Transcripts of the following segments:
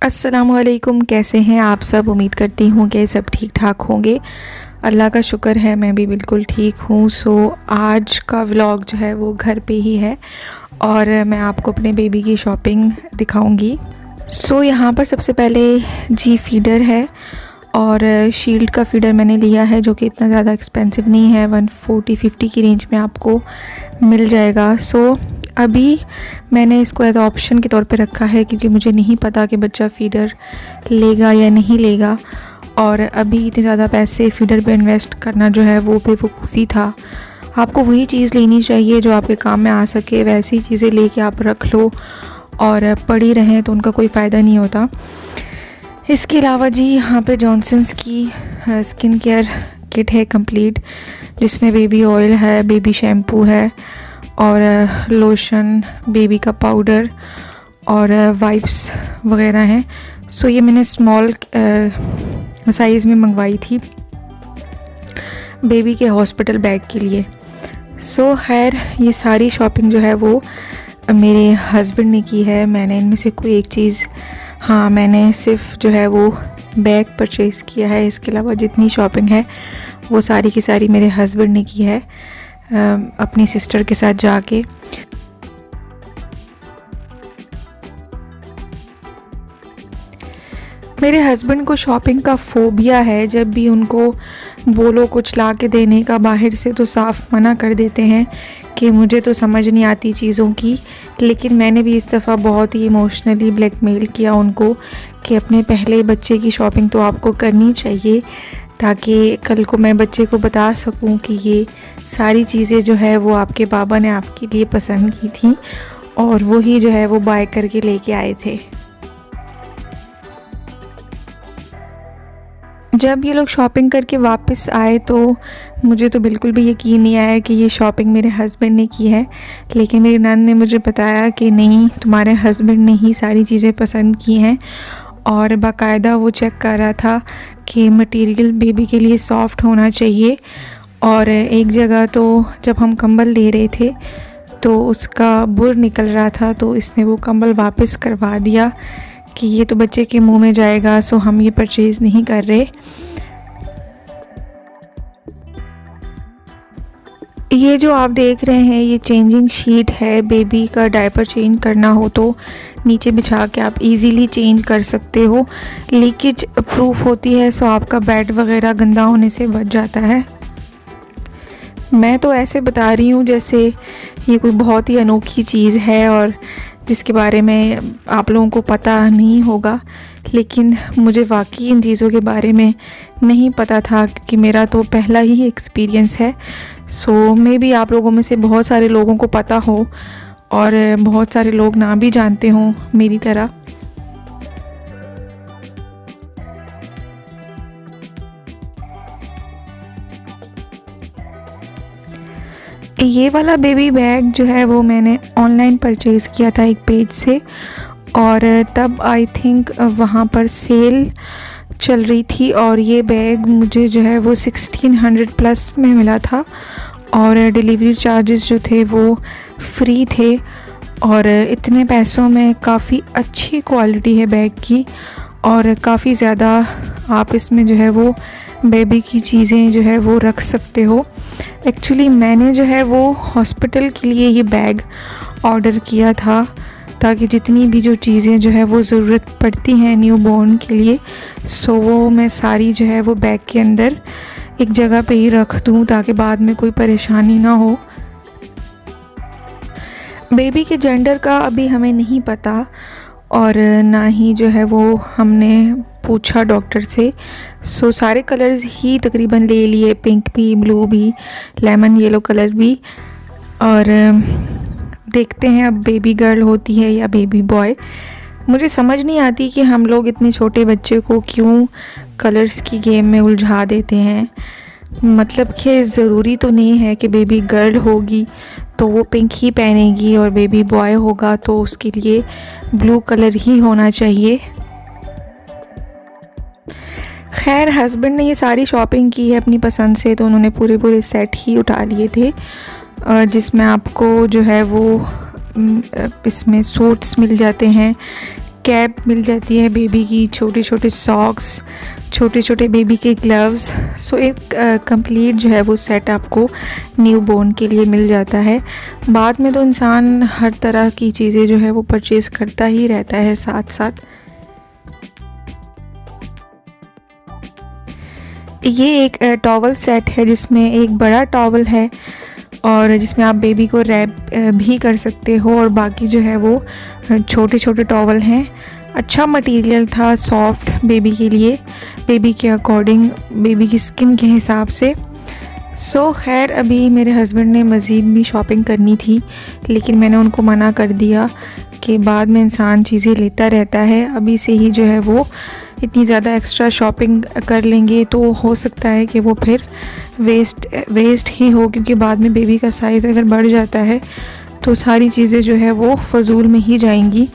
अस्सलामुअलैकुम, कैसे हैं आप सब। उम्मीद करती हूँ कि सब ठीक ठाक होंगे। अल्लाह का शुक्र है मैं भी बिल्कुल ठीक हूँ। आज का व्लॉग जो है वो घर पे ही है और मैं आपको अपने बेबी की शॉपिंग दिखाऊंगी। यहाँ पर सबसे पहले जी फीडर है और शील्ड का फीडर मैंने लिया है जो कि इतना ज़्यादा एक्सपेंसिव नहीं है, 140-50 की रेंज में आपको मिल जाएगा। अभी मैंने इसको एज ऑप्शन के तौर पे रखा है क्योंकि मुझे नहीं पता कि बच्चा फ़ीडर लेगा या नहीं लेगा, और अभी इतने ज़्यादा पैसे फ़ीडर पे इन्वेस्ट करना जो है वो बेवकूफ़ी था। आपको वही चीज़ लेनी चाहिए जो आपके काम में आ सके, वैसी चीज़ें लेके आप रख लो और पड़ी रहें तो उनका कोई फ़ायदा नहीं होता। इसके अलावा जी यहाँ पे जॉनसन्स की स्किन केयर किट है कंप्लीट, जिसमें बेबी ऑयल है, बेबी शैम्पू है और लोशन, बेबी का पाउडर और वाइप्स वगैरह हैं। ये मैंने स्मॉल साइज़ में मंगवाई थी बेबी के हॉस्पिटल बैग के लिए। खैर ये सारी शॉपिंग जो है वो मेरे हस्बैंड ने की है। मैंने इनमें से कोई एक चीज़, हाँ, मैंने सिर्फ जो है वो बैग परचेज़ किया है। इसके अलावा जितनी शॉपिंग है वो सारी की सारी मेरे हस्बैंड ने की है अपनी सिस्टर के साथ जाके। मेरे हस्बैंड को शॉपिंग का फ़ोबिया है। जब भी उनको बोलो कुछ ला के देने का बाहर से तो साफ मना कर देते हैं कि मुझे तो समझ नहीं आती चीज़ों की। लेकिन मैंने भी इस दफ़ा बहुत ही इमोशनली ब्लैकमेल किया उनको कि अपने पहले बच्चे की शॉपिंग तो आपको करनी चाहिए, ताकि कल को मैं बच्चे को बता सकूं कि ये सारी चीज़ें जो है वो आपके बाबा ने आपके लिए पसंद की थी और वही जो है वो बाय करके लेके आए थे। जब ये लोग शॉपिंग करके वापस आए तो मुझे तो बिल्कुल भी यकीन नहीं आया कि ये शॉपिंग मेरे हस्बैंड ने की है। लेकिन मेरी नंद ने मुझे बताया कि नहीं, तुम्हारे हस्बैंड ने ही सारी चीज़ें पसंद की हैं, और बाकायदा वो चेक कर रहा था कि मटेरियल बेबी के लिए सॉफ्ट होना चाहिए। और एक जगह तो जब हम कंबल ले रहे थे तो उसका बुर निकल रहा था, तो इसने वो कंबल वापस करवा दिया कि ये तो बच्चे के मुंह में जाएगा, हम ये परचेज़ नहीं कर रहे। ये जो आप देख रहे हैं ये चेंजिंग शीट है। बेबी का डायपर चेंज करना हो तो नीचे बिछा के आप इजीली चेंज कर सकते हो, लीकेज प्रूफ होती है, आपका बेड वगैरह गंदा होने से बच जाता है। मैं तो ऐसे बता रही हूँ जैसे ये कोई बहुत ही अनोखी चीज़ है और जिसके बारे में आप लोगों को पता नहीं होगा, लेकिन मुझे वाकई इन चीज़ों के बारे में नहीं पता था क्योंकि मेरा तो पहला ही एक्सपीरियंस है। मे बी आप लोगों में से बहुत सारे लोगों को पता हो और बहुत सारे लोग ना भी जानते हों मेरी तरह। ये वाला बेबी बैग जो है वो मैंने ऑनलाइन परचेज़ किया था एक पेज से, और तब आई थिंक वहाँ पर सेल चल रही थी और ये बैग मुझे जो है वो 1600 प्लस में मिला था और डिलीवरी चार्जेस जो थे वो फ्री थे। और इतने पैसों में काफ़ी अच्छी क्वालिटी है बैग की और काफ़ी ज़्यादा आप इसमें जो है वो बेबी की चीज़ें जो है वो रख सकते हो। एक्चुअली मैंने जो है वो हॉस्पिटल के लिए ये बैग ऑर्डर किया था ताकि जितनी भी जो चीज़ें जो है वो ज़रूरत पड़ती हैं न्यू बॉर्न के लिए, वो मैं सारी जो है वो बैग के अंदर एक जगह पे ही रख दूँ ताकि बाद में कोई परेशानी ना हो। बेबी के जेंडर का अभी हमें नहीं पता और ना ही जो है वो हमने पूछा डॉक्टर से। सारे कलर्स ही तकरीबन ले लिए, पिंक भी, ब्लू भी, लेमन येलो कलर भी, और देखते हैं अब बेबी गर्ल होती है या बेबी बॉय। मुझे समझ नहीं आती कि हम लोग इतने छोटे बच्चे को क्यों कलर्स की गेम में उलझा देते हैं। मतलब कि ज़रूरी तो नहीं है कि बेबी गर्ल होगी तो वो पिंक ही पहनेगी और बेबी बॉय होगा तो उसके लिए ब्लू कलर ही होना चाहिए। खैर हस्बैंड ने ये सारी शॉपिंग की है अपनी पसंद से, तो उन्होंने पूरे सेट ही उठा लिए थे जिसमें आपको जो है वो इसमें सूट्स मिल जाते हैं, कैप मिल जाती है बेबी की, छोटे छोटे सॉक्स, छोटे छोटे बेबी के ग्लव्स। सो एक कंप्लीट जो है वो सेट आपको न्यू बॉर्न के लिए मिल जाता है। बाद में तो इंसान हर तरह की चीज़ें जो है वो परचेज़ करता ही रहता है साथ साथ। ये एक टॉवल सेट है जिसमें एक बड़ा टॉवल है और जिसमें आप बेबी को रैप भी कर सकते हो, और बाकी जो है वो छोटे छोटे टॉवल हैं। अच्छा मटेरियल था, सॉफ्ट बेबी के लिए, बेबी के अकॉर्डिंग, बेबी की स्किन के हिसाब से। सो खैर अभी मेरे हस्बैंड ने मज़ीद भी शॉपिंग करनी थी, लेकिन मैंने उनको मना कर दिया कि बाद में इंसान चीज़ें लेता रहता है, अभी से ही जो है वो इतनी ज़्यादा एक्स्ट्रा शॉपिंग कर लेंगे तो हो सकता है कि वो फिर वेस्ट ही हो, क्योंकि बाद में बेबी का साइज़ अगर बढ़ जाता है तो सारी चीज़ें जो है वो फ़जूल में ही जाएंगी।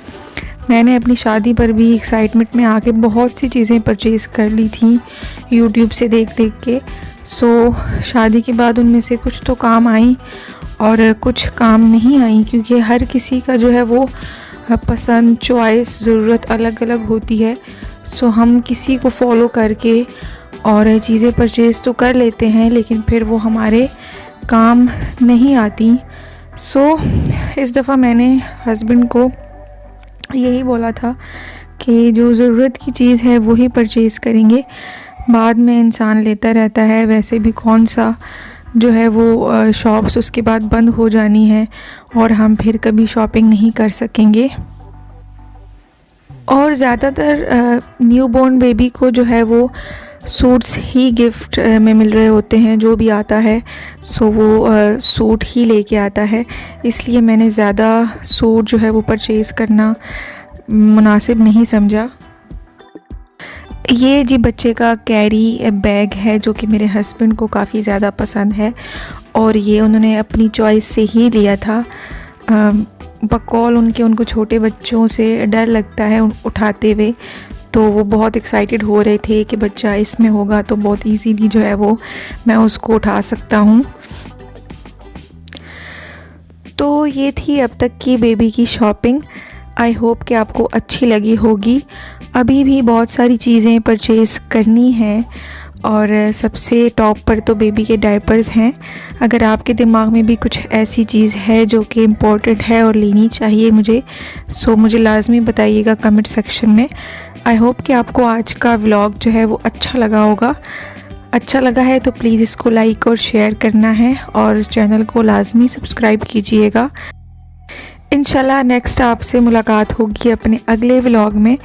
मैंने अपनी शादी पर भी एक्साइटमेंट में आके बहुत सी चीज़ें परचेज़ कर ली थी यूट्यूब से देख देख के। सो शादी के बाद उनमें से कुछ तो काम आई और कुछ काम नहीं आई, क्योंकि हर किसी का जो है वो पसंद, चॉइस, ज़रूरत अलग अलग होती है। सो हम किसी को फॉलो करके और चीज़ें परचेज़ तो कर लेते हैं, लेकिन फिर वो हमारे काम नहीं आती। सो इस दफ़ा मैंने हस्बैंड को यही बोला था कि जो ज़रूरत की चीज़ है वही परचेज़ करेंगे, बाद में इंसान लेता रहता है। वैसे भी कौन सा जो है वो शॉप्स उसके बाद बंद हो जानी है और हम फिर कभी शॉपिंग नहीं कर सकेंगे। और ज़्यादातर न्यू बॉर्न बेबी को जो है वो सूट्स ही गिफ्ट में मिल रहे होते हैं, जो भी आता है सो वो सूट ही लेके आता है, इसलिए मैंने ज़्यादा सूट जो है वो परचेज़ करना मुनासिब नहीं समझा। ये जी बच्चे का कैरी बैग है जो कि मेरे हस्बैंड को काफ़ी ज़्यादा पसंद है, और ये उन्होंने अपनी चॉइस से ही लिया था। बकौल उनको छोटे बच्चों से डर लगता है उठाते हुए, तो वो बहुत एक्साइटेड हो रहे थे कि बच्चा इसमें होगा तो बहुत इजीली जो है वो मैं उसको उठा सकता हूँ। तो ये थी अब तक की बेबी की शॉपिंग। आई होप कि आपको अच्छी लगी होगी। अभी भी बहुत सारी चीज़ें परचेज़ करनी हैं और सबसे टॉप पर तो बेबी के डायपर्स हैं। अगर आपके दिमाग में भी कुछ ऐसी चीज़ है जो कि इम्पोर्टेंट है और लेनी चाहिए मुझे, सो मुझे लाजमी बताइएगा कमेंट सेक्शन में। आई होप कि आपको आज का व्लॉग जो है वो अच्छा लगा होगा। अच्छा लगा है तो प्लीज़ इसको लाइक और शेयर करना है और चैनल को लाजमी सब्सक्राइब कीजिएगा। इंशाल्लाह नेक्स्ट आपसे मुलाकात होगी अपने अगले व्लॉग में।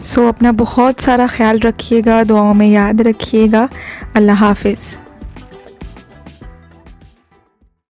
सो अपना बहुत सारा ख्याल रखिएगा, दुआओं में याद रखिएगा। अल्लाह हाफिज़।